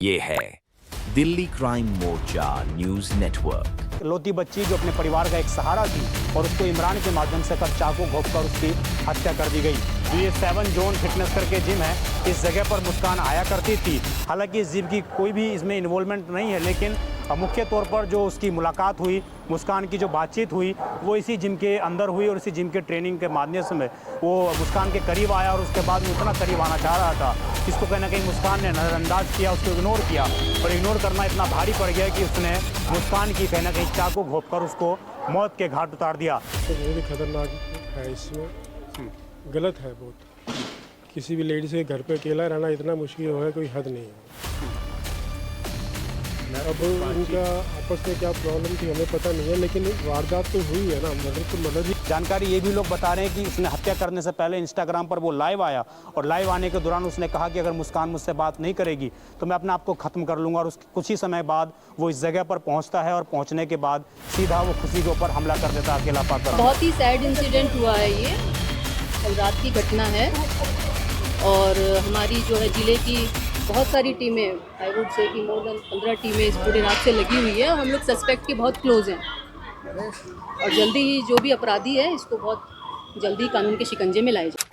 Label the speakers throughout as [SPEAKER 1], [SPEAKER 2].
[SPEAKER 1] ये है दिल्ली क्राइम मोर्चा news network.
[SPEAKER 2] लौती बच्ची जो अपने परिवार का एक सहारा थी और उसको इमरान के माध्यम से कर चाकू घोंपकर उसकी हत्या कर दी गई। तो ये 7 जोन फिटनेस करके जिम है, इस जगह पर मुस्कान आया करती थी। हालांकि इस जिम की कोई भी इसमें इन्वॉल्वमेंट नहीं है, लेकिन मुख्य तौर पर जो उसकी मुलाकात हुई, मुस्कान की जो बातचीत हुई, वो इसी जिम के अंदर हुई और इसी जिम के ट्रेनिंग के माध्यम से वो मुस्कान के करीब आया और उसके बाद वो इतना करीब आना चाह रहा था, इसको कहीं ना कहीं मुस्कान ने नज़रअंदाज किया, उसको इग्नोर किया और इग्नोर करना इतना भारी पड़ गया कि उसने मुस्कान की कहीं ना कहीं चाकू घोंपकर उसको मौत के घाट उतार दिया।
[SPEAKER 3] तो बहुत ही खतरनाक है, इसमें गलत है बहुत। किसी भी लेडीज के घर पे अकेला रहना इतना मुश्किल हो है, कोई हद नहीं है। अब उनका आपस में क्या प्रॉब्लम थी हमें पता नहीं है, लेकिन वारदात तो हुई है ना, मदद।
[SPEAKER 2] जानकारी ये भी लोग बता रहे हैं कि उसने हत्या करने से पहले इंस्टाग्राम पर वो लाइव आया और लाइव आने के दौरान उसने कहा कि अगर मुस्कान मुझसे बात नहीं करेगी तो मैं अपने आप को ख़त्म कर लूँगा। और उसके कुछ ही समय बाद वो इस जगह पर पहुँचता है और पहुँचने के बाद सीधा वो खुशी के ऊपर हमला कर देता अकेला पाकर।
[SPEAKER 4] बहुत ही सैड इंसिडेंट हुआ है, ये कल रात की घटना है और हमारी जो है ज़िले की बहुत सारी टीमें, आई वुड से कि मोर देन 15 टीमें इस पूरी रात से लगी हुई है और हम लोग सस्पेक्ट के बहुत क्लोज हैं और जल्दी ही जो भी अपराधी है इसको बहुत जल्दी कानून के शिकंजे में लाए जाए।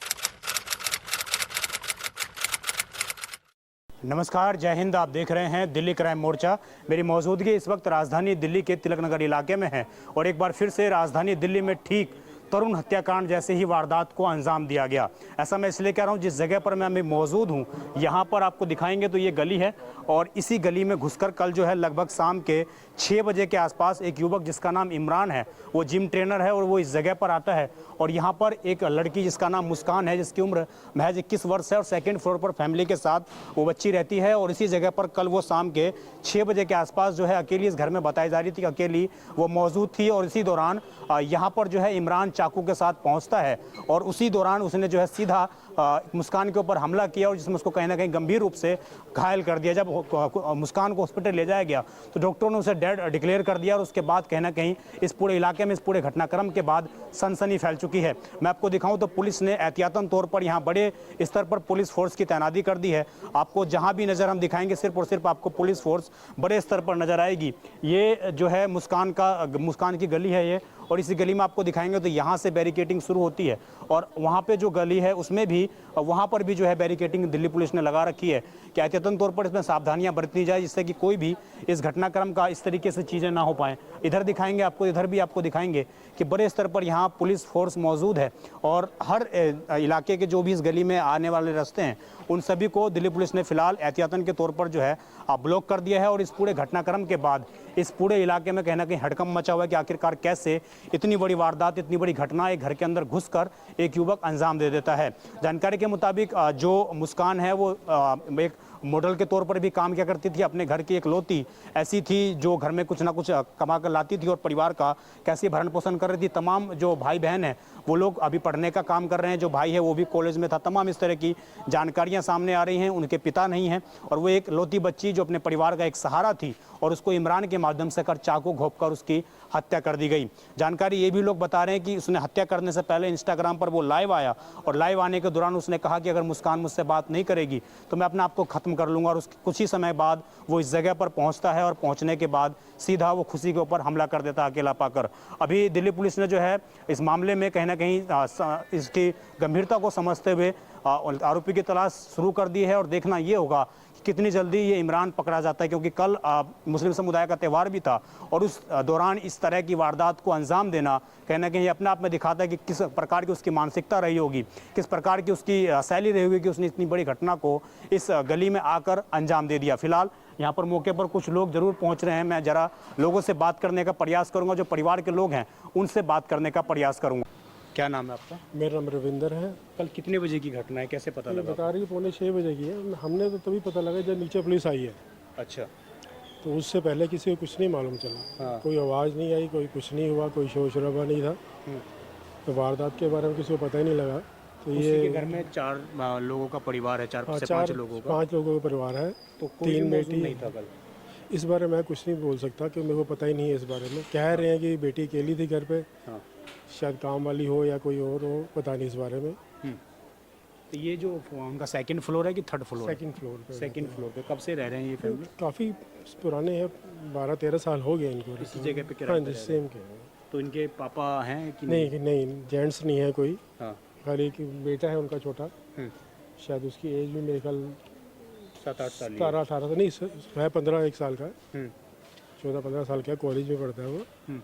[SPEAKER 2] नमस्कार, जय हिंद। आप देख रहे हैं दिल्ली क्राइम मोर्चा। मेरी मौजूदगी इस वक्त राजधानी दिल्ली के तिलक नगर इलाके में है और एक बार फिर से राजधानी दिल्ली में ठीक तरुण हत्याकांड जैसे ही वारदात को अंजाम दिया गया। ऐसा मैं इसलिए कह रहा हूँ, जिस जगह पर मैं मौजूद हूँ यहाँ पर आपको दिखाएंगे तो ये गली है और इसी गली में घुसकर कल जो है लगभग शाम के 6 बजे के आसपास एक युवक जिसका नाम इमरान है, वो जिम ट्रेनर है और वो इस जगह पर आता है और यहाँ पर एक लड़की जिसका नाम मुस्कान है, जिसकी उम्र महज 21 वर्ष है और 2nd फ्लोर पर फैमिली के साथ वो बच्ची रहती है। और इसी जगह पर कल वो शाम के 6 बजे के आसपास जो है अकेली इस घर में बताई जा रही थी, अकेली वो मौजूद थी। और इसी दौरान यहाँ पर जो है इमरान चाकू के साथ पहुँचता है और उसी दौरान उसने जो है सीधा मुस्कान के ऊपर हमला किया और जिसमें उसको कहीं ना कहीं गंभीर रूप से घायल कर दिया। जब मुस्कान को हॉस्पिटल ले जाया गया तो डॉक्टरों ने उसे डेड डिक्लेयर कर दिया और उसके बाद कहीं ना कहीं इस पूरे इलाके में, इस पूरे घटनाक्रम के बाद सनसनी फैल चुकी है। मैं आपको दिखाऊं तो पुलिस ने एहतियातन तौर पर यहाँ बड़े स्तर पर पुलिस फोर्स की तैनाती कर दी है। आपको जहाँ भी नज़र हम दिखाएंगे सिर्फ और सिर्फ आपको पुलिस फोर्स बड़े स्तर पर नज़र आएगी। ये जो है मुस्कान की गली है ये, और इसी गली में आपको दिखाएंगे तो यहाँ से बैरिकेटिंग शुरू होती है और वहाँ पे जो गली है उसमें भी, वहाँ पर भी जो है बैरिकेटिंग दिल्ली पुलिस ने लगा रखी है कि एहतियातन तौर पर इसमें सावधानियाँ बरतनी जाए, जिससे कि कोई भी इस घटनाक्रम का इस तरीके से चीज़ें ना हो पाएँ। इधर दिखाएंगे आपको, इधर भी आपको दिखाएंगे कि बड़े स्तर पर यहाँ पुलिस फोर्स मौजूद है और हर इलाके के जो भी इस गली में आने वाले रास्ते हैं उन सभी को दिल्ली पुलिस ने फिलहाल एहतियातन के तौर पर जो है ब्लॉक कर दिया है। और इस पूरे घटनाक्रम के बाद इस पूरे इलाके में कहीं ना कहीं हड़कंप मचा हुआ है कि आखिरकार कैसे इतनी बड़ी वारदात, इतनी बड़ी घटना एक घर के अंदर घुसकर एक युवक अंजाम दे देता है। जानकारी के मुताबिक जो मुस्कान है वो एक मॉडल के तौर पर भी काम किया करती थी। अपने घर की एक लौती ऐसी थी जो घर में कुछ ना कुछ कमा कर लाती थी और परिवार का कैसे भरण पोषण कर रही थी। तमाम जो भाई बहन हैं वो लोग अभी पढ़ने का काम कर रहे हैं, जो भाई है वो भी कॉलेज में था। तमाम इस तरह की जानकारियां सामने आ रही हैं। उनके पिता नहीं हैं और वो एक लौती बच्ची जो अपने परिवार का एक सहारा थी और उसको इमरान के माध्यम से कर चाकू घोंपकर उसकी हत्या कर दी गई। जानकारी ये भी लोग बता रहे हैं कि उसने हत्या करने से पहले इंस्टाग्राम पर वो लाइव आया और लाइव आने के दौरान उसने कहा कि अगर मुस्कान मुझसे बात नहीं करेगी तो मैं अपने आप को ख़त्म कर लूँगा। और उसके कुछ ही समय बाद वो इस जगह पर पहुँचता है और पहुँचने के बाद सीधा वो खुशी के ऊपर हमला कर देता अकेला पाकर। अभी दिल्ली पुलिस ने जो है इस मामले में कहीं ना कहीं इसकी गंभीरता को समझते हुए आरोपी की तलाश शुरू कर दी है और देखना ये होगा कितनी जल्दी ये इमरान पकड़ा जाता है, क्योंकि कल मुस्लिम समुदाय का त्यौहार भी था और उस दौरान इस तरह की वारदात को अंजाम देना कहीं ना कहीं अपने आप में दिखाता है कि किस प्रकार की उसकी मानसिकता रही होगी, किस प्रकार की उसकी शैली रही होगी कि उसने इतनी बड़ी घटना को इस गली में आकर अंजाम दे दिया। फिलहाल यहाँ पर मौके पर कुछ लोग जरूर पहुँच रहे हैं। मैं ज़रा लोगों से बात करने का प्रयास करूँगा, जो परिवार के लोग हैं उनसे बात करने का प्रयास करूँगा। क्या नाम है आपका?
[SPEAKER 3] मेरा नाम रविंदर है।
[SPEAKER 2] कल कितने बजे की घटना है, कैसे पता लगा?
[SPEAKER 3] बता रही 5:45 बजे की है। हमने तो तभी पता लगा जब नीचे पुलिस आई है।
[SPEAKER 2] अच्छा,
[SPEAKER 3] तो उससे पहले किसी को कुछ नहीं मालूम चला।
[SPEAKER 2] हाँ।
[SPEAKER 3] कोई आवाज़ नहीं आई, कोई कुछ नहीं हुआ, कोई शोर शराबा नहीं था। तो वारदात के बारे में किसी को पता ही नहीं लगा। तो ये
[SPEAKER 2] घर में 4 लोगों का परिवार है, 4 से 5 लोगों का।
[SPEAKER 3] 5 लोगों का परिवार है।
[SPEAKER 2] तो
[SPEAKER 3] 3 बेटी
[SPEAKER 2] नहीं था कल।
[SPEAKER 3] इस बारे में कुछ नहीं बोल सकता क्योंकि मेरे को पता ही नहीं है इस बारे में। कह रहे हैं कि बेटी अकेली थी घर पे,
[SPEAKER 2] हाँ।
[SPEAKER 3] शायद काम वाली हो या कोई और हो, पता नहीं इस बारे में।
[SPEAKER 2] तो ये जो उनका सेकंड फ्लोर है कि थर्ड फ्लोर?
[SPEAKER 3] सेकंड फ्लोर पे।
[SPEAKER 2] सेकंड फ्लोर पे। कब से रह रहे हैं ये फैमिली?
[SPEAKER 3] काफ़ी पुराने हैं, 12-13 साल हो गए इनको
[SPEAKER 2] इसी जगह पे
[SPEAKER 3] हाँ
[SPEAKER 2] किराए पे
[SPEAKER 3] जी,
[SPEAKER 2] रह रहे
[SPEAKER 3] सेम
[SPEAKER 2] हैं?
[SPEAKER 3] के हैं।
[SPEAKER 2] तो इनके पापा हैं कि
[SPEAKER 3] नहीं, जेंट्स नहीं है कोई,
[SPEAKER 2] हाँ।
[SPEAKER 3] खाली एक बेटा है उनका छोटा, शायद उसकी एज भी मेरे ख्याल
[SPEAKER 2] 7-8 साल ही है।
[SPEAKER 3] 17-18 नहीं है, 15-1 साल का,
[SPEAKER 2] हम्म।
[SPEAKER 3] 14-15 साल का, कॉलेज में पढ़ता है वो,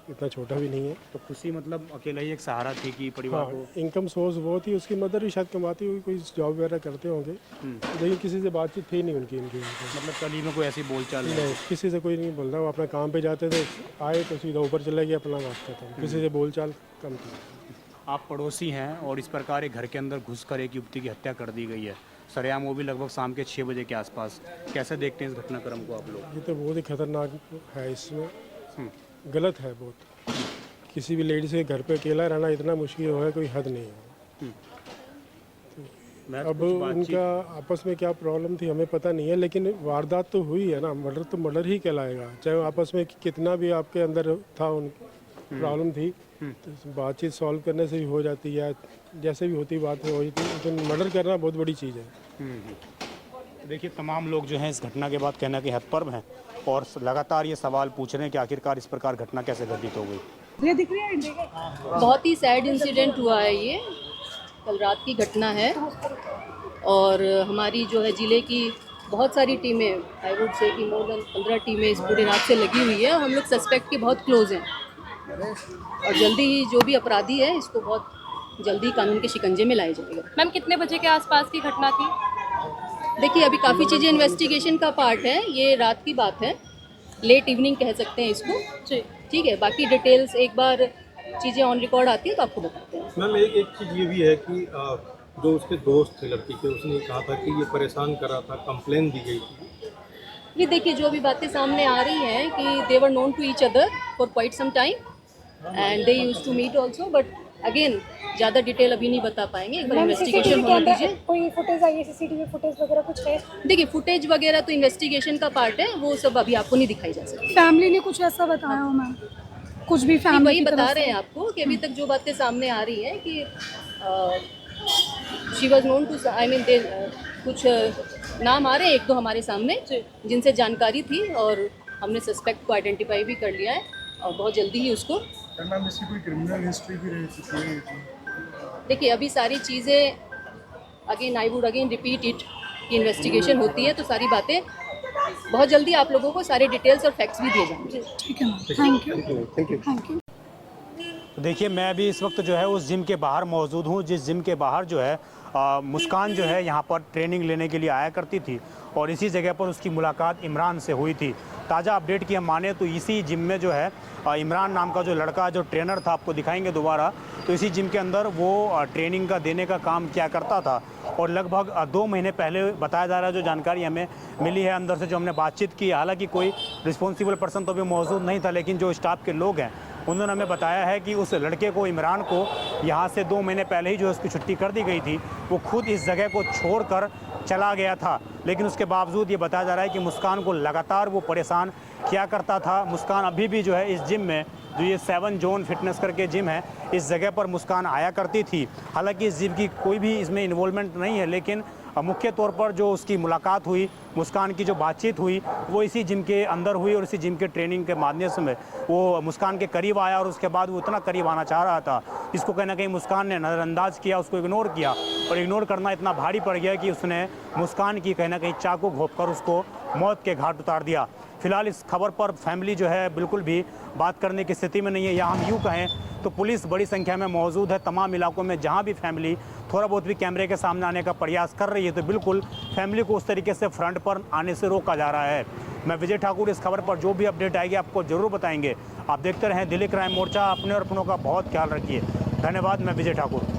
[SPEAKER 3] इतना छोटा भी नहीं है।
[SPEAKER 2] तो खुशी मतलब अकेला ही एक सहारा थी कि परिवार
[SPEAKER 3] हाँ,
[SPEAKER 2] को?
[SPEAKER 3] इनकम सोर्स वो थी, उसकी मदर भी शायद कमाती हुई, कोई जॉब वगैरह करते होंगे, लेकिन किसी से बातचीत थी नहीं उनकी इनकी।
[SPEAKER 2] मतलब कल में कोई ऐसी बोलचाल
[SPEAKER 3] नहीं, किसी से कोई नहीं बोलता, वो अपना काम पे जाते थे, आए तो सीधा ऊपर चले गए, अपना रास्ता था, किसी से बोलचाल कम थी।
[SPEAKER 2] आप पड़ोसी हैं और इस प्रकार एक घर के अंदर घुसकर एक युवती की हत्या कर दी गई है सरेआम, वो भी लगभग शाम के 6 बजे के आसपास। कैसे देखते हैं इस घटनाक्रम को आप लोग?
[SPEAKER 3] ये तो बहुत ही खतरनाक है, इसमें गलत है बहुत। किसी भी लेडीज़ के घर पे अकेला रहना इतना मुश्किल हो है, कोई हद नहीं है। अब उनका आपस में क्या प्रॉब्लम थी हमें पता नहीं है, लेकिन वारदात तो हुई है ना, मर्डर तो मर्डर ही कहलाएगा, चाहे आपस में कितना भी आपके अंदर था उन प्रॉब्लम थी, तो बातचीत सॉल्व करने से भी हो जाती है, जैसे भी होती बात हो जाती है, लेकिन मर्डर करना बहुत बड़ी चीज़ है।
[SPEAKER 2] देखिए, तमाम लोग जो हैं इस घटना के बाद कहना कि हतप्रभ हैं और लगातार ये सवाल पूछ रहे हैं कि आखिरकार इस प्रकार घटना कैसे घटित हो गई।
[SPEAKER 4] बहुत ही सैड इंसिडेंट हुआ है ये, कल रात की घटना है और हमारी जो है ज़िले की बहुत सारी टीमें, आई वुड से कि मोर देन 15 टीमें इस पूरे रात से लगी हुई है। हम लोग सस्पेक्ट के बहुत क्लोज हैं और जल्दी ही जो भी अपराधी है इसको बहुत जल्दी कानून के शिकंजे में लाया जाएगा।
[SPEAKER 5] मैम, कितने बजे के आसपास की घटना थी?
[SPEAKER 4] देखिए, अभी काफ़ी चीज़ें इन्वेस्टिगेशन का पार्ट है, ये रात की बात है, लेट इवनिंग कह सकते हैं इसको, ठीक है। बाकी डिटेल्स एक बार चीज़ें ऑन रिकॉर्ड आती है तो आपको बताते हैं।
[SPEAKER 6] मैम, एक चीज़ ये भी है कि जो उसके दोस्त थे लड़की के, उसने कहा था कि ये परेशान कर रहा था, कंप्लेन दी गई थी।
[SPEAKER 4] ये देखिए, जो अभी बातें सामने आ रही हैं कि they were known to each other for quite some time and they used to meet also, but again ज़्यादा डिटेल अभी नहीं बता पाएंगे, एक बार इन्वेस्टिगेशन होने दीजिए।
[SPEAKER 5] कोई फुटेज आई है, सीसीटीवी फुटेज वगैरह कुछ है?
[SPEAKER 4] देखिए, फुटेज वगैरह तो इन्वेस्टिगेशन का पार्ट है, वो सब अभी आपको नहीं दिखाई जा सकती।
[SPEAKER 5] फैमिली ने कुछ ऐसा बताया हो मैम? कुछ भी फैमिली
[SPEAKER 4] वही बता रहे हैं आपको कि अभी तक जो बातें सामने आ रही हैं कि she was known to, I mean कुछ नाम आ रहे हैं एक दो हमारे सामने जिनसे जानकारी थी और हमने सस्पेक्ट को आइडेंटिफाई भी कर लिया है और बहुत जल्दी ही उसको।
[SPEAKER 7] मैम, इसकी कोई क्रिमिनल हिस्ट्री भी रह चुकी है?
[SPEAKER 4] देखिए, अभी सारी चीज़ें again I would again repeat it कि इन्वेस्टिगेशन होती है तो सारी बातें बहुत जल्दी आप लोगों को सारे डिटेल्स और फैक्ट्स भी दिए जाएंगे।
[SPEAKER 5] ठीक है मैम, थैंक यू।
[SPEAKER 2] तो देखिए, मैं भी इस वक्त जो है उस जिम के बाहर मौजूद हूँ, जिस जिम के बाहर जो है मुस्कान जो है यहाँ पर ट्रेनिंग लेने के लिए आया करती थी और इसी जगह पर उसकी मुलाकात इमरान से हुई थी। ताज़ा अपडेट की हम माने तो इसी जिम में जो है इमरान नाम का जो लड़का जो ट्रेनर था, आपको दिखाएंगे दोबारा, तो इसी जिम के अंदर वो ट्रेनिंग का देने का काम किया करता था और लगभग 2 महीने पहले बताया जा रहा है, जो जानकारी हमें मिली है अंदर से, जो हमने बातचीत की, हालांकि कोई रिस्पॉन्सिबल पर्सन तो भी मौजूद नहीं था, लेकिन जो स्टाफ के लोग हैं उन्होंने हमें बताया है कि उस लड़के को, इमरान को, यहाँ से 2 महीने पहले ही जो उसकी छुट्टी कर दी गई थी, वो खुद इस जगह को छोड़कर चला गया था। लेकिन उसके बावजूद ये बताया जा रहा है कि मुस्कान को लगातार वो परेशान किया करता था। मुस्कान अभी भी जो है इस जिम में, जो ये 7 जोन फिटनेस करके जिम है, इस जगह पर मुस्कान आया करती थी। हालांकि इस जिम की कोई भी इसमें इन्वॉल्वमेंट नहीं है, लेकिन मुख्य तौर पर जो उसकी मुलाकात हुई, मुस्कान की जो बातचीत हुई, वो इसी जिम के अंदर हुई और इसी जिम के ट्रेनिंग के माध्यम से वो मुस्कान के करीब आया और उसके बाद वो इतना करीब आना चाह रहा था, इसको कहीं ना कहीं मुस्कान ने नज़रअंदाज किया, उसको इग्नोर किया और इग्नोर करना इतना भारी पड़ गया कि उसने मुस्कान की कहीं ना कहीं चाकू घोंपकर उसको मौत के घाट उतार दिया। फिलहाल इस खबर पर फैमिली जो है बिल्कुल भी बात करने की स्थिति में नहीं है, या हम यूँ कहें तो पुलिस बड़ी संख्या में मौजूद है तमाम इलाकों में। जहां भी फैमिली थोड़ा बहुत भी कैमरे के सामने आने का प्रयास कर रही है तो बिल्कुल फैमिली को उस तरीके से फ्रंट पर आने से रोका जा रहा है। मैं विजय ठाकुर, इस खबर पर जो भी अपडेट आएगी आपको जरूर बताएंगे। आप देखते रहें दिल्ली क्राइम मोर्चा। अपने और अपनों का बहुत ख्याल रखिए। धन्यवाद। मैं विजय ठाकुर।